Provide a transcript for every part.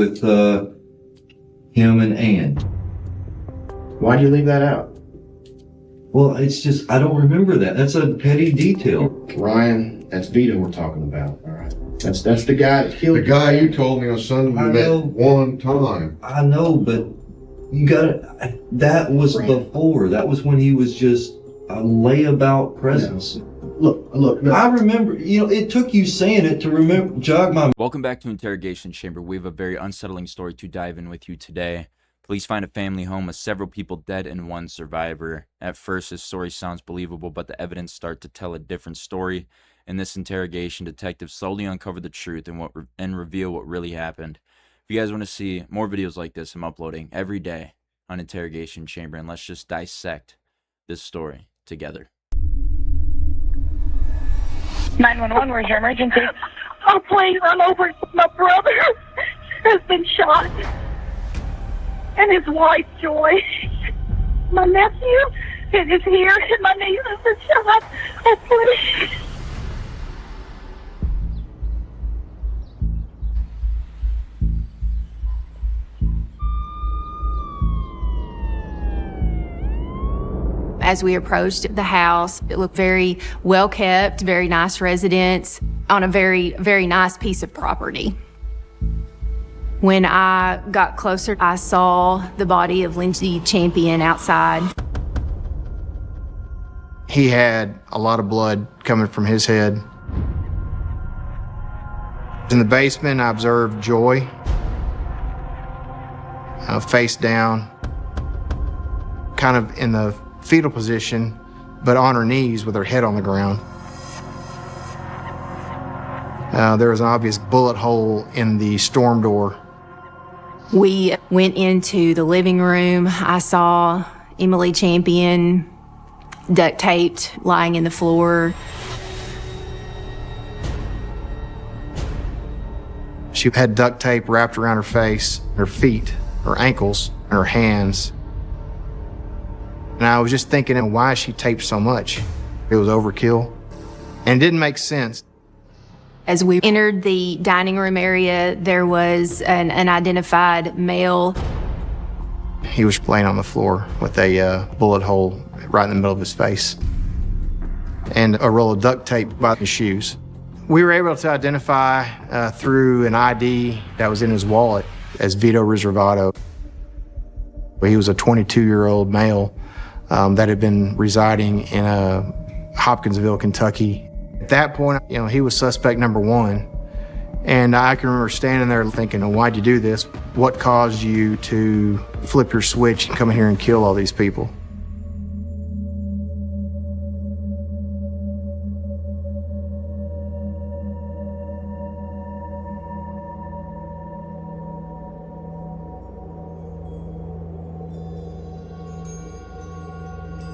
with him and Ann. Why'd you leave that out? Well, it's just, I don't remember that. That's a petty detail. Ryan, that's Vito we're talking about, all right? That's the guy that killed The guy you told me on Sunday I we met know. one time. I know, but you gotta, that was before. That was when he was just a layabout presence. Look. I remember, it took you saying it to jog my... Welcome back to Interrogation Chamber. We have a very unsettling story to dive in with you today. Police find a family home with several people dead and one survivor. At first, this story sounds believable, but the evidence starts to tell a different story. In this interrogation, detectives slowly uncover the truth and reveal what really happened. If you guys want to see more videos like this, I'm uploading every day on Interrogation Chamber, and let's just dissect this story together. 911, where's your emergency? Oh, please, I'm over. My brother has been shot. And his wife, Joy. My nephew is here, and my niece has been shot. Oh, please. As we approached the house, it looked very well kept, very nice residence on a very, very nice piece of property. When I got closer, I saw the body of Lindsey Champion outside. He had a lot of blood coming from his head. In the basement, I observed Joy, face down, kind of in the fetal position, but on her knees with her head on the ground. There was an obvious bullet hole in the storm door. We went into the living room. I saw Emily Champion duct taped, lying in the floor. She had duct tape wrapped around her face, her feet, her ankles, and her hands. And I was just thinking, why she taped so much? It was overkill. And it didn't make sense. As we entered the dining room area, there was an unidentified male. He was laying on the floor with a bullet hole right in the middle of his face and a roll of duct tape by his shoes. We were able to identify through an ID that was in his wallet as Vito Riservato. He was a 22-year-old male that had been residing in Hopkinsville, Kentucky. At that point, he was suspect number one. And I can remember standing there thinking, why'd you do this? What caused you to flip your switch and come in here and kill all these people?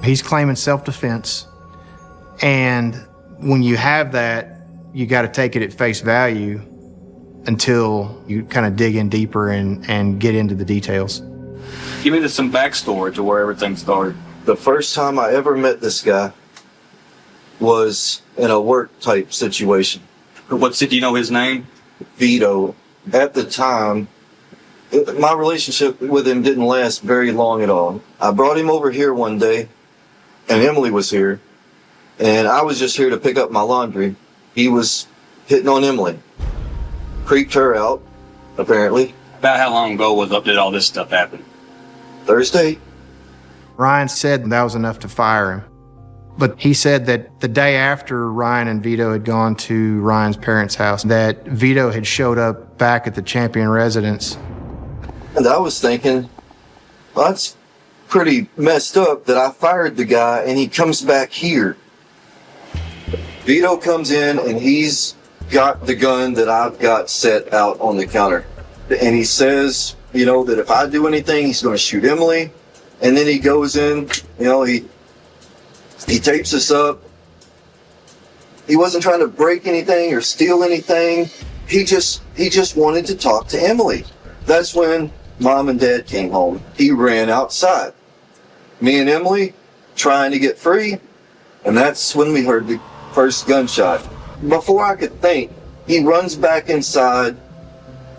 He's claiming self-defense, and when you have that, you got to take it at face value until you kind of dig in deeper and get into the details. Give me some backstory to where everything started. The first time I ever met this guy was in a work type situation. Do you know his name? Vito. At the time, my relationship with him didn't last very long at all. I brought him over here one day, and Emily was here, and I was just here to pick up my laundry. He was hitting on Emily. Creeped her out, apparently. About how long ago did all this stuff happen? Thursday. Ryan said that was enough to fire him. But he said that the day after Ryan and Vito had gone to Ryan's parents' house, that Vito had showed up back at the Champion residence. And I was thinking, well, that's pretty messed up that I fired the guy and he comes back here. Vito comes in and he's got the gun that I've got set out on the counter. And he says, that if I do anything, he's going to shoot Emily. And then he goes in, he tapes us up. He wasn't trying to break anything or steal anything. He just wanted to talk to Emily. That's when Mom and Dad came home. He ran outside. Me and Emily trying to get free, and that's when we heard the first gunshot. Before I could think, he runs back inside,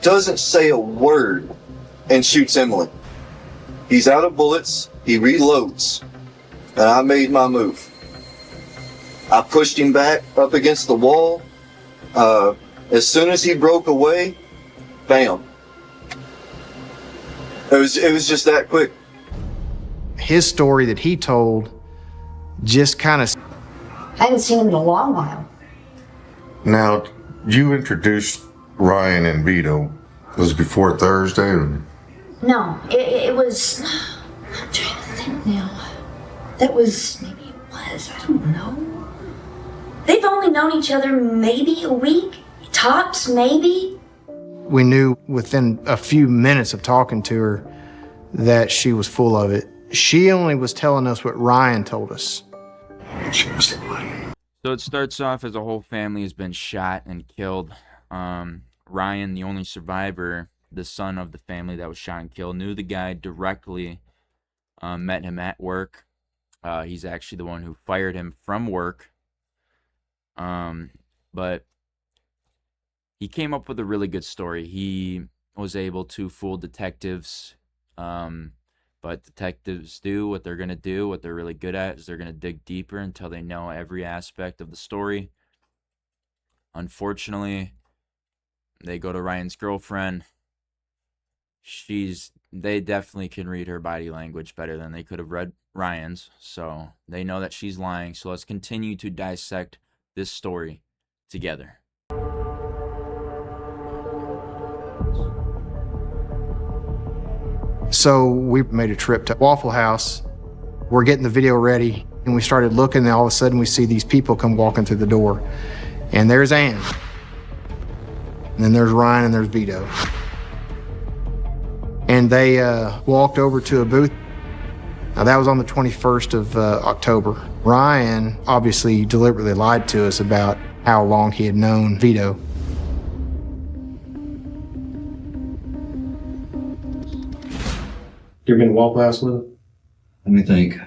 doesn't say a word and shoots Emily. He's out of bullets, he reloads, and I made my move. I pushed him back up against the wall. As soon as he broke away, bam. It was just that quick. His story that he told just kind of... I haven't seen him in a long while. Now, you introduced Ryan and Vito. Was it before Thursday? Or? No, it was... I'm trying to think now. That was... Maybe it was. I don't know. They've only known each other maybe a week. Tops, maybe. We knew within a few minutes of talking to her that she was full of it. She only was telling us what Ryan told us. She was lying. So it starts off as a whole family has been shot and killed. Ryan, the only survivor, the son of the family that was shot and killed, knew the guy directly, met him at work. He's actually the one who fired him from work. But he came up with a really good story. He was able to fool detectives, but detectives do what they're going to do. What they're really good at is they're going to dig deeper until they know every aspect of the story. Unfortunately, they go to Ryan's girlfriend. They definitely can read her body language better than they could have read Ryan's, so they know that she's lying. So let's continue to dissect this story together. So we made a trip to Waffle House. We're getting the video ready, and we started looking, and all of a sudden we see these people come walking through the door. And there's Ann. And then there's Ryan, and there's Vito. And they walked over to a booth. Now, that was on the 21st of October. Ryan obviously deliberately lied to us about how long he had known Vito. You ever been to Waffle House with him? Let me think.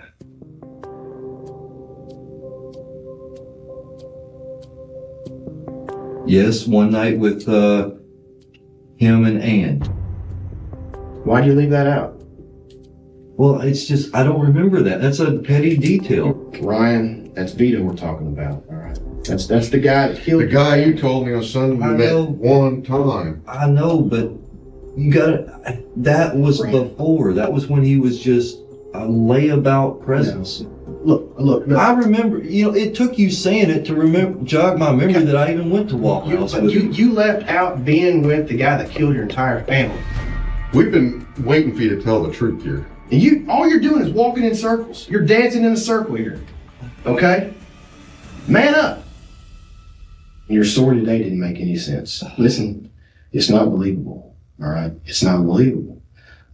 Yes, one night with him and Ann. Why'd you leave that out? Well, it's just, I don't remember that. That's a petty detail. Ryan, that's Vito we're talking about, all right? That's the guy that killed The guy you told me on Sunday I we met know. one time. I know, but you gotta, that was before. That was when he was just a layabout presence. Look. I remember, it took you saying it to jog my memory that I even went to Waffle House with you. You left out being with the guy that killed your entire family. We've been waiting for you to tell the truth here. And all you're doing is walking in circles. You're dancing in a circle here. Okay? Man up. Your story today didn't make any sense. Listen, it's not believable. All right? It's not believable.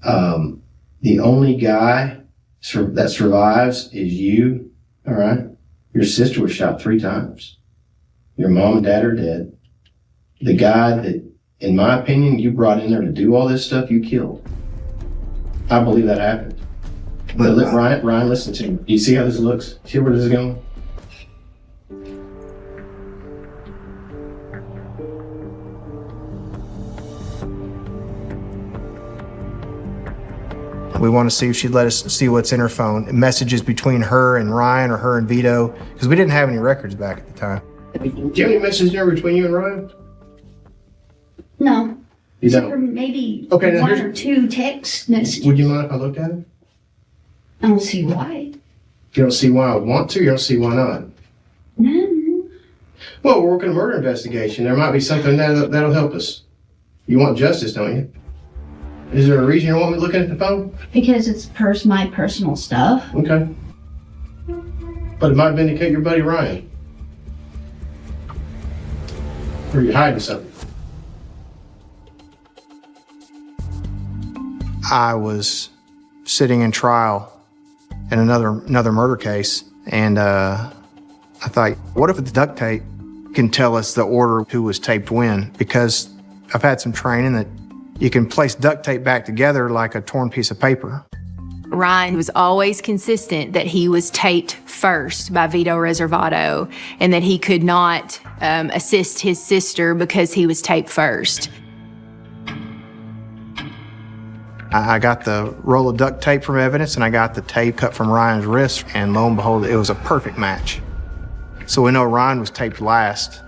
The only guy that survives is you. All right? Your sister was shot 3 times. Your mom and dad are dead. The guy that, in my opinion, you brought in there to do all this stuff, you killed. I believe that happened. But look, Ryan, listen to me. You see how this looks? See where this is going? We want to see if she'd let us see what's in her phone. Messages between her and Ryan or her and Vito, because we didn't have any records back at the time. Do you have any messages there between you and Ryan? No. You Except don't? for maybe Okay, now one here's- or 2 text messages. Would you mind if I looked at it? I don't see why. You don't see why I want to, you don't see why not. No. Well, we're working a murder investigation. There might be something that'll help us. You want justice, don't you? Is there a reason you don't want me looking at the phone? Because it's my personal stuff. Okay. But it might vindicate your buddy Ryan. Or you're hiding something. I was sitting in trial in another murder case, and I thought, what if the duct tape can tell us the order who was taped when? Because I've had some training that you can place duct tape back together like a torn piece of paper. Ryan was always consistent that he was taped first by Vito Reservato and that he could not assist his sister because he was taped first. I got the roll of duct tape from evidence, and I got the tape cut from Ryan's wrist, and lo and behold, it was a perfect match. So we know Ryan was taped last,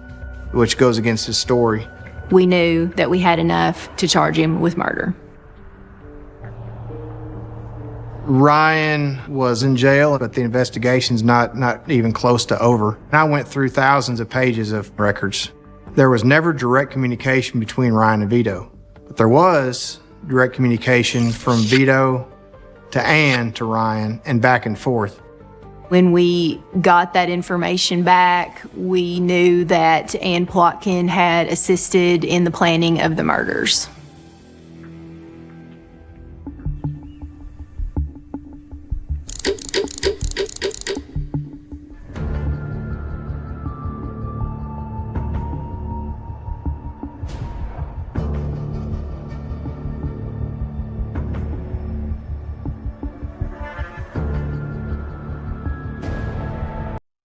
which goes against his story. We knew that we had enough to charge him with murder. Ryan was in jail, but the investigation's not even close to over. I went through thousands of pages of records. There was never direct communication between Ryan and Vito, but there was direct communication from Vito to Ann to Ryan and back and forth. When we got that information back, we knew that Ann Plotkin had assisted in the planning of the murders.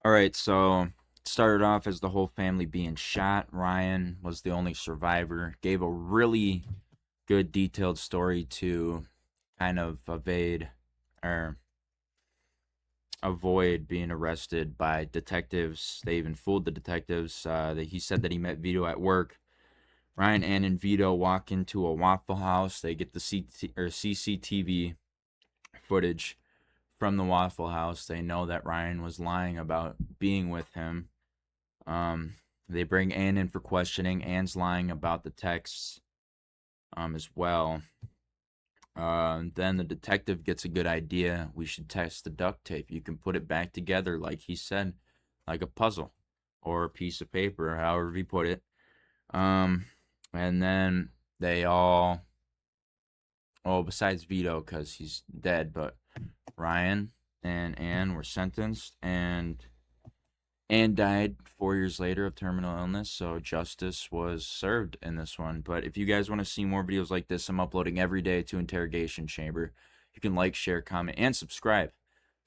All right, so it started off as the whole family being shot. Ryan was the only survivor. Gave a really good detailed story to kind of avoid being arrested by detectives. They even fooled the detectives. He said that he met Vito at work. Ryan, Ann, and Vito walk into a Waffle House. They get the CCTV footage from the Waffle House. They know that Ryan was lying about being with him. They bring Ann in for questioning. Ann's lying about the texts as well. Then the detective gets a good idea. We should test the duct tape. You can put it back together, like he said, like a puzzle or a piece of paper, however he put it. And then they all, besides Vito, because he's dead, but Ryan and Ann were sentenced, and Ann died 4 years later of terminal illness, so justice was served in this one. But if you guys want to see more videos like this, I'm uploading every day to Interrogation Chamber. You can like, share, comment, and subscribe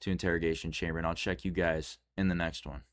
to Interrogation Chamber, and I'll check you guys in the next one.